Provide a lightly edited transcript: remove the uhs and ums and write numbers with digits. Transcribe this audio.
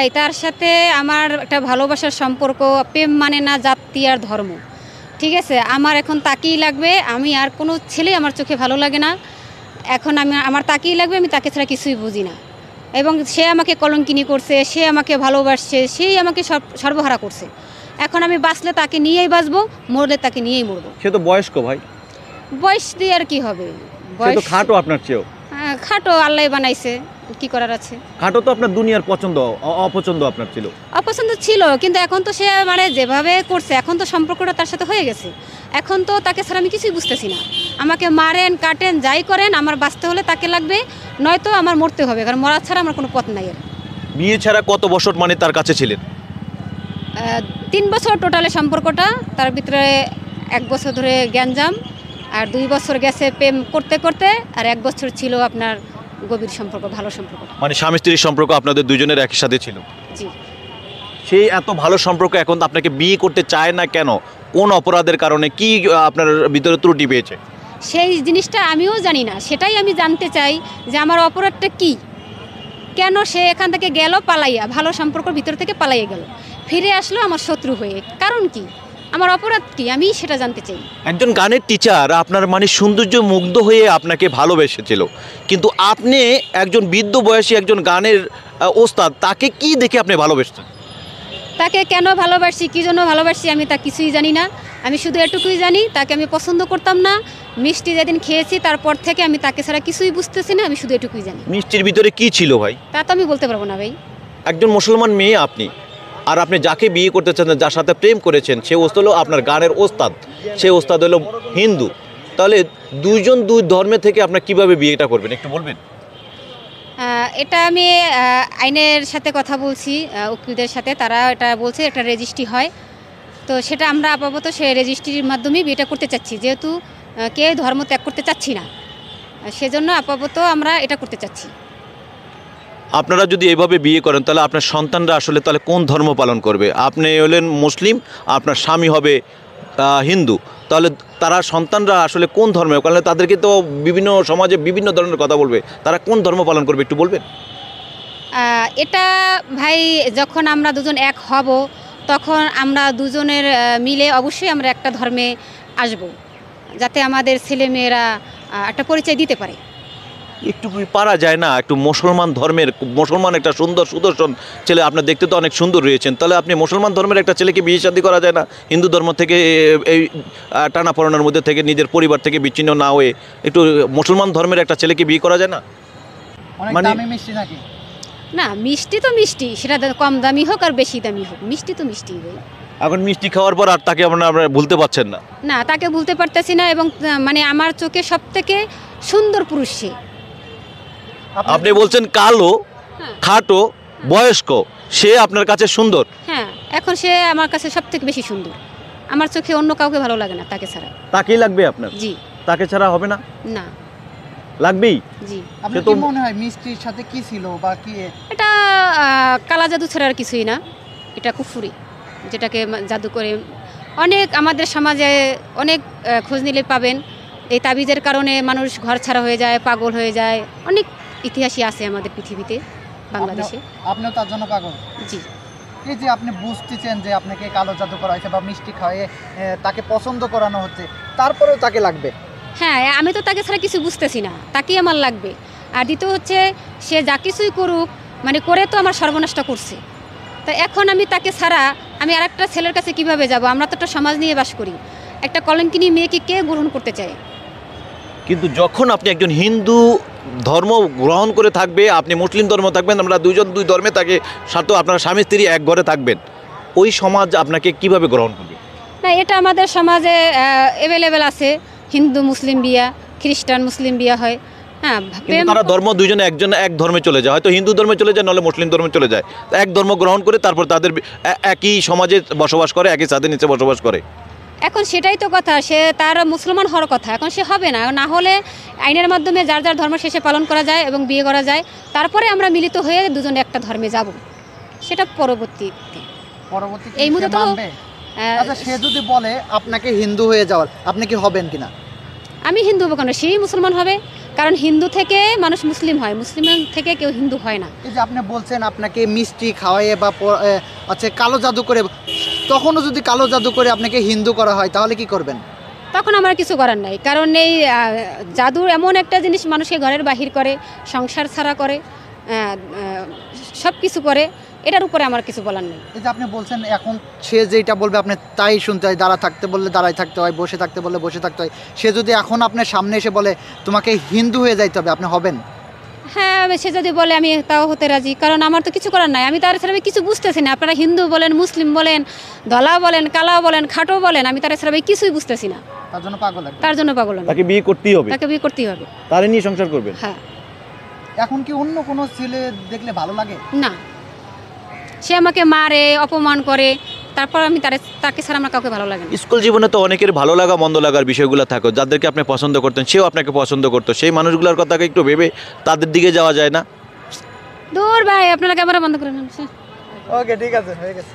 ভাই তার সাথে আমার একটা ভালোবাসার সম্পর্ক, প্রেম মানে না জাতি আর ধর্ম, ঠিক আছে। আমার এখন তাকেই লাগবে, আমি আর কোনো ছেলে আমার চোখে ভালো লাগে না। এখন আমার তাকেই লাগবে, আমি তাকে ছাড়া কিছুই বুঝি না। এবং সে আমাকে কলঙ্কিনী করছে, সে আমাকে ভালোবাসছে, সেই আমাকে সর্বহারা করছে। এখন আমি বাঁচলে তাকে নিয়েই বাঁচবো, মরলে তাকে নিয়েই মরবো। সে তো বয়স্ক ভাই, বয়স দিয়ে আর কি হবে, সে তো খাটো আপনার চেয়েও। খাটো আল্লাহ বানাইছে, কি করার আছে। খাটো তো আপনার দুনিয়ার পছন্দ, অপছন্দ আপনার ছিল। অপছন্দ ছিল, কিন্তু এখন তো সে মানে যেভাবে করছে, এখন তো সম্পর্কটা তার সাথে হয়ে গেছে। এখন তো তাকে ছাড়া আমি কিছুই বুঝতেছি না। আমাকে মারেন কাটেন যাই করেন, আমার বাঁচতে হলে তাকে লাগবে, নয়তো আমার মরতে হবে, কারণ মরা ছাড়া আমার কোনো পথ নাই। আর বিয়ে ছাড়া কত বছর মানে তার কাছে ছিলেন? 3 বছর টোটালে সম্পর্কটা, তার ভিতরে 1 বছর ধরে গ্যাঞ্জাম, আর 2 বছর গেছে প্রেম করতে করতে, আর 1 বছর ছিল আপনার গভীর সম্পর্ক, ভালো সম্পর্ক। মানে স্বামী স্ত্রীর সম্পর্ক আপনাদের দুজনের একই সাথে ছিল? জি। সেই এত ভালো সম্পর্ক এখন আপনাকে বিয়ে করতে চায় না কেন? কোন অপরাধের কারণে? কি আপনার ভিতরে ত্রুটি পেয়েছে? সেই জিনিসটা আমিও জানি না, সেটাই আমি জানতে চাই যে আমার অপরাধটা কি, কেন সে এখান থেকে গেল পালাইয়া, ভালো সম্পর্কের ভিতর থেকে পালাইয়া গেল, ফিরে আসলো আমার শত্রু হয়ে। কারণ কি, আমার অপরাধ কি, আমি সেটা জানতে চাই। একজন গানের টিচার আপনার মানে সৌন্দর্য মুগ্ধ হয়ে আপনাকে ভালোবেসেছিল, কিন্তু আপনি একজন বৃদ্ধ বয়সী একজন গানের ওস্তাদ, তাকে কি দেখে আপনি ভালোবেসেছেন? তাকে কেন ভালোবাসি, কী জন্য ভালোবাসি, আমি তা কিছুই জানি না। আমি শুধু এটুকুই জানি, তাকে আমি পছন্দ করতাম না। মিষ্টি যেদিন খেয়েছি তারপর থেকে আমি তাকে ছাড়া কিছুই বুঝতেছি না, আমি শুধু এটুকুই জানি। মিষ্টির ভিতরে কি ছিল ভাই? তা তো আমি বলতে পারবো না ভাই। একজন মুসলমান মেয়ে আপনি, আর আপনি যাকে বিয়ে করতে চান, যার সাথে প্রেম করেছেন, সে ওস্তাদ হলো আপনার গানের ওস্তাদ, সে ওস্তাদ হলো হিন্দু। তাহলে দুইজন দুই ধর্মে থেকে আপনার কিভাবে বিয়েটা করবেন একটু বলবেন? এটা আমি আইনের সাথে কথা বলছি, উকিলদের সাথে, তারা এটা বলছে একটা রেজিস্ট্রি হয়, তো সেটা আমরা আপাতত সেই রেজিস্ট্রির মাধ্যমেই বিয়েটা করতে চাচ্ছি, যেহেতু কে ধর্ম ত্যাগ করতে চাচ্ছি না, সেজন্য আপাতত আমরা এটা করতে চাচ্ছি। আপনারা যদি এভাবে বিয়ে করেন তাহলে আপনার সন্তানরা আসলে তাহলে কোন ধর্ম পালন করবে? আপনি হলেন মুসলিম, আপনার স্বামী হবে হিন্দু, তাহলে তারা সন্তানরা আসলে কোন ধর্মে? কারণ তাদেরকে তো বিভিন্ন সমাজে বিভিন্ন ধরনের কথা বলবে, তারা কোন ধর্ম পালন করবে একটু বলবেন? এটা ভাই, যখন আমরা দুজন এক হব, তখন আমরা দুজনের মিলে অবশ্যই আমরা একটা ধর্মে আসব, যাতে আমাদের ছেলেমেয়েরা একটা পরিচয় দিতে পারে। একটু কি পারা যায় না? একটু মুসলমান ধর্মের, মুসলমান একটা সুন্দর সুদর্শন ছেলে, আপনার দেখতে তো অনেক সুন্দর রয়েছেন, তাহলে আপনি মুসলমান ধর্মের একটা ছেলেকে বিয়ে শাদী করা যায় না? হিন্দু ধর্ম থেকে এই টানাপোড়েনের মধ্যে থেকে নিজের পরিবার থেকে বিচ্ছিন্ন না হয়ে একটু মুসলমান ধর্মের একটা ছেলেকে বিয়ে করা যায় না? মানে মিষ্টি নাকি? না, মিষ্টি তো মিষ্টি, সেটা কম দামি হোক আর বেশি দামি হোক, মিষ্টি তো মিষ্টি ভাই। এখন মিষ্টি খাওয়ার পর আর তাকে আপনারা ভুলতে পারছেন না? না, তাকে ভুলতে পারতেছি না, এবং মানে আমার চোখে সব থেকে সুন্দর পুরুষ সে। আপনি বলছেন কালো, খাটো, বয়স্ক, সে আপনার কাছে সুন্দর? হ্যাঁ, এখন সে আমার কাছে সব থেকে বেশি সুন্দর, আমার চোখে অন্য কাউকে ভালো লাগে না তাকে ছাড়া। তাকেই লাগবে আপনার? জি। তাকে ছাড়া হবে না? না। লাগবেই? জি। আপনার কি মনে হয় মিষ্টির সাথে কি ছিল বা কি? এটা কালা জাদু ছাড়া আর কিছুই না, এটা কুফুরি, যেটাকে জাদু করে অনেক আমাদের সমাজে অনেক খোঁজ নিলে পাবেন। এই তাবিজের কারণে মানুষ ঘর ছাড়া হয়ে যায়, পাগল হয়ে যায়, অনেক ইতিহাসই আছে আমাদের পৃথিবীতে, বাংলাদেশে। আপনিও তার জন্য পাগল? জি। এই যে আপনি বুঝতেছেন যে আপনাকে কালো জাদু করা হয়েছে বা মিষ্টি খাওয়ায়ে তাকে পছন্দ করানো হচ্ছে, তারপরেও তাকে লাগবে? হ্যাঁ, আমি তো তাকে ছাড়া কিছু বুঝতেছি না, তাকেই আমার লাগবে। আর দ্বিতীয় হচ্ছে, সে যা কিছুই করুক, মানে করে তো আমার সর্বনাশটা করছে, তা এখন আমি তাকে ছাড়া আমি আরেকটা ছেলের কাছে কিভাবে যাব? আমরা তো একটা সমাজ নিয়ে বাস করি, একটা কলঙ্কিনী মেয়েকে কে গ্রহণ করতে চায়? কিন্তু যখন আপনি একজন হিন্দু ধর্ম গ্রহণ করে থাকবে, আপনি মুসলিম ধর্ম থাকবেন, আমরা দুইজন দুই ধর্মে থাকে, সাথে আপনার স্বামী স্ত্রী এক ঘরে থাকবেন, ওই সমাজ আপনাকে কিভাবে গ্রহণ করবে? না, এটা আমাদের সমাজে অ্যাভেলেবেল আছে, হিন্দু মুসলিম বিয়া, খ্রিস্টান মুসলিম বিয়া হয়। হ্যাঁ, তারা ধর্ম দুইজনে একজন এক ধর্মে চলে যায়, হয়তো হিন্দু ধর্মে চলে যায়, নাহলে মুসলিম ধর্মে চলে যায়, এক ধর্ম গ্রহণ করে তারপর তাদের একই সমাজে বসবাস করে, একই ছাদের নিচে বসবাস করে। এখন সেটাই তো কথা, সে তার মুসলমান হওয়ার কথা, এখন সে হবে না, না হলে আইনের মাধ্যমে যার যার ধর্ম শেষে পালন করা যায় এবং বিয়ে করা যায়, তারপরে আমরা মিলিত হয়ে দুজনে একটা ধর্মে যাব, সেটা পরবর্তীতে। এই মুহূর্তে তো আচ্ছা, সে যদি বলে আপনাকে হিন্দু হয়ে যাওয়ার, আপনি কি হবেন কিনা? আমি হিন্দু হবো কেন, সেই মুসলমান হবে, কারণ হিন্দু থেকে মানুষ মুসলিম হয়, মুসলিম থেকে কেউ হিন্দু হয় না। এই যে আপনি বলছেন আপনাকে মিষ্টি খাওয়াইয়ে বা আচ্ছা কালো জাদু করে, তখনও যদি কালো জাদু করে আপনাকে হিন্দু করা হয় তাহলে কি করবেন? তখন আমার কিছু করার নাই, কারণ এই জাদু এমন একটা জিনিস মানুষকে ঘরের বাহির করে, সংসার ছাড়া করে, সব কিছু করে, এটার উপরে আমার কিছু বলার নেই। এই যে আপনি বলছেন এখন সে যেটা বলবে আপনি তাই শুনতে হয়, দাঁড়া থাকতে বললে দাঁড়ায় থাকতে হয়, বসে থাকতে বললে বসে থাকতে হয়। সে যদি এখন আপনার সামনে এসে বলে তোমাকে হিন্দু হয়ে যাইতে হবে, আপনি হবেন? হ্যাঁ, সে যদি বলে আমি তাও হতে রাজি, কারণ আমার তো কিছু করার নাই, আমি তার ছাড়া কিছু বুঝতেছি না। আপনারা হিন্দু বলেন, মুসলিম বলেন, ধলা বলেন, কালা বলেন, খাটো বলেন, আমি তার ছাড়া কিছুই বুঝতেছি না। তার জন্য পাগল একদম। তার জন্য পাগল আমি। তাকে বিয়ে করতেই হবে, তাকে বিয়ে করতেই হবে, তারে নিয়ে সংসার করবেন। হ্যাঁ। এখন কি অন্য কোনো ছেলে দেখলে ভালো লাগে? না, সে আমাকে মারে, অপমান করে, তারপর আমি তাকে ছাড়া আমার কাউকে ভালো লাগে না। স্কুল জীবনে তো অনেকের ভালো লাগা মন্দ লাগার বিষয়গুলো থাকে, যাদেরকে আপনি পছন্দ করতেন সেও আপনাকে পছন্দ করতো, সেই মানুষগুলোর কথাকে একটু ভেবে তাদের দিকে যাওয়া যায় না? দূর ভাই, আপনারা ক্যামেরা বন্ধ করে নেন। ওকে, ঠিক আছে, হয়ে গেছে।